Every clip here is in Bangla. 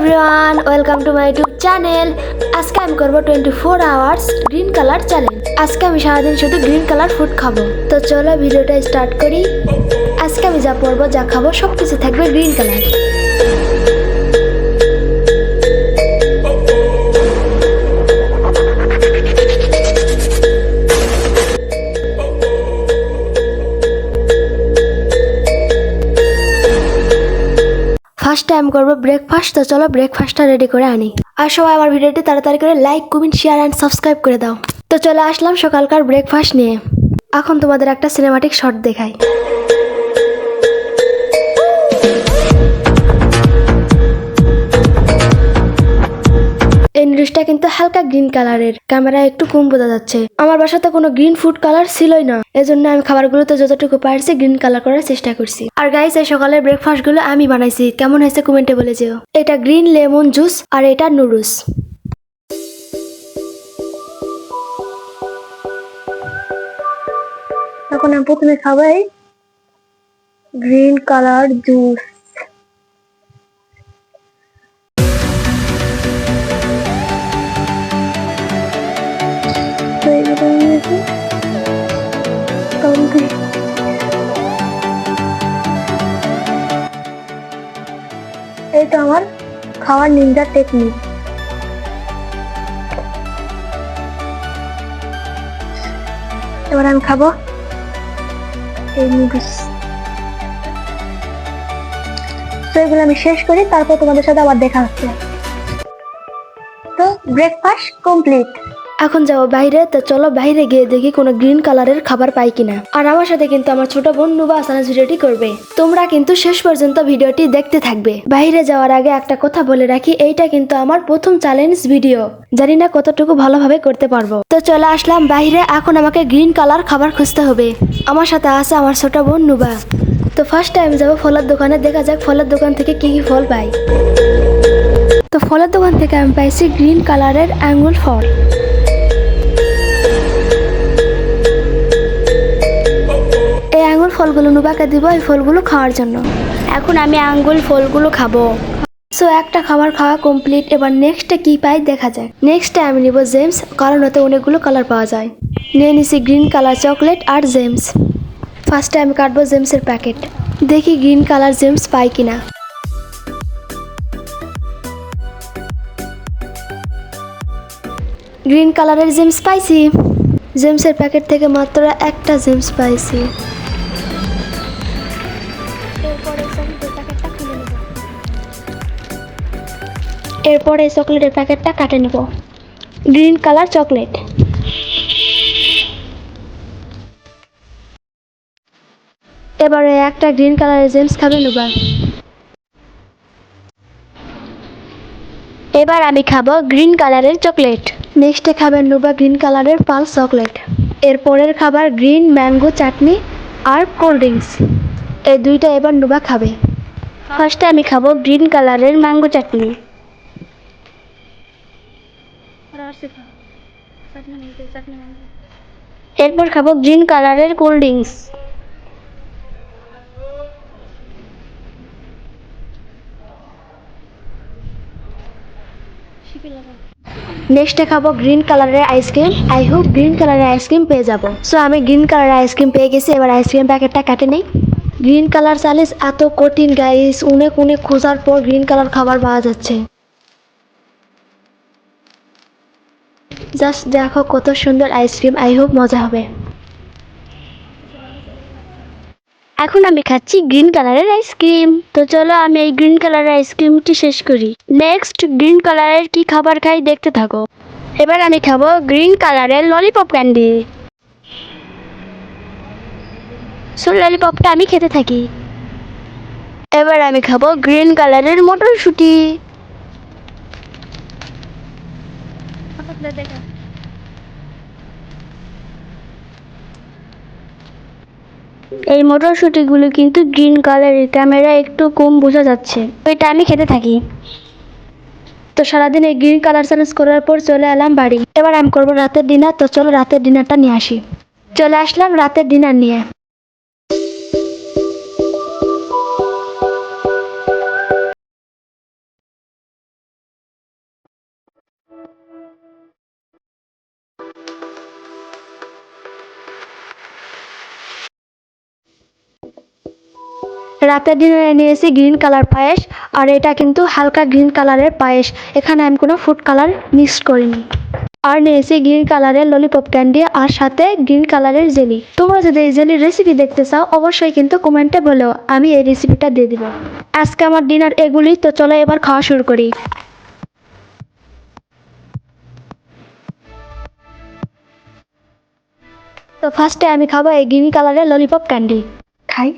Everyone, welcome to my YouTube channel. আজকে আমি করবো 24 আওয়ার্স গ্রিন কালার চ্যালেঞ্জ। আজকে আমি সারাদিন শুধু গ্রিন কালার ফুড খাবো। তো চলো ভিডিওটা স্টার্ট করি। আজকে আমি যা পরবো, যা খাবো সবকিছু থাকবে গ্রিন কালার। ফার্স্ট টাইম করবো ব্রেকফাস্ট। তো চলো ব্রেকফাস্টটা রেডি করে আনি। আর সবাই আমার ভিডিওটি তাড়াতাড়ি করে like, comment, share and subscribe করে দাও। তো চলে আসলাম সকালকার ব্রেকফাস্ট নিয়ে। এখন তোমাদের একটা সিনেমাটিক শট দেখাই। এই নুডলসটা কিন্তু হালকা গ্রিন কালারের, ক্যামেরা একটু কম বোঝা যাচ্ছে। আমার বাসাতে কোনো গ্রিন ফুড কালার ছিলই না, এজন্য আমি খাবারগুলোতে যতটুকু পারছি গ্রিন কালার করার চেষ্টা করছি। আর গাইস, এই সকালের ব্রেকফাস্ট গুলো আমি বানাইছি, কেমন হয়েছে কমেন্টে বলে যেও। এটা গ্রিন লেমন জুস আর এটা নুডলস। এখন আমি প্রথমে খাবাই গ্রিন কালার জুস। এইটা আমার খাওয়ার নিনজা টেকনিক। এবার আমি খাবো এই নুডলস। তো এগুলো আমি শেষ করি, তারপর তোমাদের সাথে আবার দেখা হচ্ছে। তো ব্রেকফাস্ট কমপ্লিট। এখন যাবো বাইরে। তো চলো বাইরে গিয়ে দেখি কোনো গ্রিন কালারের খাবার পাই কিনা। আর আমার সাথে কিন্তু আমার ছোট বোন নুবা আসানাস ভিডিওটি করবে। তোমরা কিন্তু শেষ পর্যন্ত ভিডিওটি দেখতে থাকবে। বাইরে যাওয়ার আগে একটা কথা বলে রাখি, এইটা কিন্তু আমার প্রথম চ্যালেঞ্জ ভিডিও। জানি না কতটুকু ভালোভাবে করতে পারবো। তো চলে আসলাম বাইরে। এখন আমাকে গ্রিন কালার খাবার খুঁজতে হবে। আমার সাথে আছে আমার ছোট বোন নুবা। তো ফার্স্ট টাইম যাবো ফলের দোকানে, দেখা যাক ফলের দোকান থেকে কি কি ফল পাই। তো ফলের দোকান থেকে আমি পাইছি গ্রিন কালারের আঙ্গুর ফল। এই আঙ্গুর ফলগুলো নুবাকে দিব এই ফলগুলো খাওয়ার জন্য। এখন আমি আঙ্গুর ফলগুলো খাবো। সো একটা খাবার খাওয়া কমপ্লিট। এবার নেক্সটে কি পাই দেখা যায়। নেক্সটে আমি নিব জেমস, কারণ ওতে অনেকগুলো কালার পাওয়া যায়। নিয়ে নিছি গ্রিন কালার চকলেট আর জেমস। ফার্স্টে আমি কাটবো জেমসের প্যাকেট, দেখি গ্রিন কালার জেমস পাই কিনা। গ্রিন কালারের জেমস পাইছি। জেমসের প্যাকেট থেকে মাত্র একটা জেমস পাইছি। এরপর এই চকলেটের প্যাকেটটা কাটে নেব। Green colour chocolate. এবারে একটা গ্রিন কালারের জেমস খাবে নুবা। এবার আমি খাবো গ্রিন কালারের চকলেট। নেক্সটে খাবেন নুবা গ্রিন কালারের পালস চকলেট। এরপরের খাবার গ্রিন ম্যাঙ্গো চাটনি আর কোল্ড ড্রিঙ্কস। এই দুইটা এবার নুবা খাবে। ফার্স্টে আমি খাবো গ্রিন কালারের ম্যাঙ্গো চাটনি। এরপর খাবো গ্রিন কালারের কোল্ড ড্রিঙ্কস। নেক্সটে খাবো গ্রিন কালারের আইসক্রিম। আই হোপ গ্রিন কালারের আইসক্রিম পেয়ে যাবো। সো আমি গ্রিন কালারের আইসক্রিম পেয়ে গেছি। এবার আইসক্রিম প্যাকেটটা কাটে নেই। গ্রিন কালার চ্যালেঞ্জ এত কঠিন গাইস, অনেক অনেক খোঁজার পর গ্রিন কালার খাবার পাওয়া যাচ্ছে। জাস্ট দেখো কত সুন্দর আইসক্রিম। আই হোপ মজা হবে। এখন আমি খাচ্ছি গ্রিন কালারের আইসক্রিম। তো চলো আমি এই গ্রিন কালারের আইসক্রিমটি শেষ করি। নেক্সট গ্রিন কালারের কি খাবার খাই দেখতে থাকো। এবার আমি খাবো গ্রিন কালারের ললিপপ ক্যান্ডি। সো ললিপপটা আমি খেতে থাকি। এবার আমি খাবো গ্রিন কালারের মটরশুঁটি। এই মটরশুঁটিগুলো কিন্তু গ্রিন কালারের, ক্যামেরা একটু কম বোঝা যাচ্ছে। এটা আমি খেতে থাকি। তো সারাদিন এই গ্রিন কালার চ্যালেঞ্জ করার পর চলে এলাম বাড়ি। এবার আমি করবো রাতের ডিনার। তো চলো রাতের ডিনারটা নিয়ে আসি। চলে আসলাম রাতের ডিনার নিয়ে। রাতের ডিনারে নিয়েছি গ্রিন কালার পায়েস, আর এটা কিন্তু হালকা গ্রিন কালারের পায়েস, এখানে আমি কোনো ফুড কালার মিক্স করিনি। আর নিয়েছি গ্রিন কালারের ললিপপ ক্যান্ডি আর সাথে গ্রিন কালারের জেলি। তোমরা যদি এই জেলির রেসিপি দেখতে চাও অবশ্যই কিন্তু কমেন্টে বলো, আমি এই রেসিপিটা দিয়ে দিব। আজকে আমার ডিনার এগুলি, তো চলো এবার খাওয়া শুরু করি। তো ফার্স্টে আমি খাবো এই গ্রিন কালারের ললিপপ ক্যান্ডি। খাই।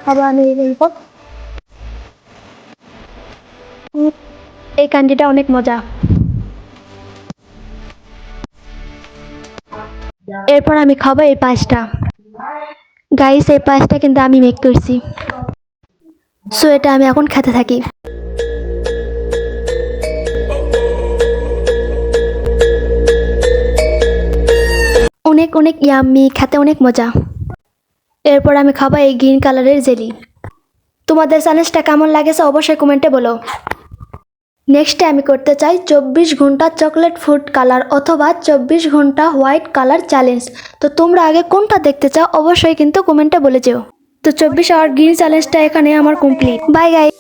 খাবো আমি এই ললিপপ। এই ক্যান্ডিটা অনেক মজা। এরপর আমি খাবো এই পায়েসটা। গাইস, এই পায়েসটা কিন্তু আমি মেক করছি। সো এটা আমি এখন খেতে থাকি। অনেক অনেক ইয়াম্মি, খেতে অনেক মজা। এরপর আমি খাবো এই গ্রিন কালারের জেলি। তোমাদের চ্যালেঞ্জটা কেমন লাগেছে অবশ্যই কমেন্টে বলো। নেক্সটে আমি করতে চাই 24 ঘন্টা চকলেট ফুড কালার অথবা 24 ঘন্টা হোয়াইট কালার চ্যালেঞ্জ। তো তোমরা আগে কোনটা দেখতে চাও অবশ্যই কিন্তু কমেন্টে বলে যেও। তো 24 আওয়ার গ্রিন চ্যালেঞ্জটা এখানে আমার কমপ্লিট। Bye guys.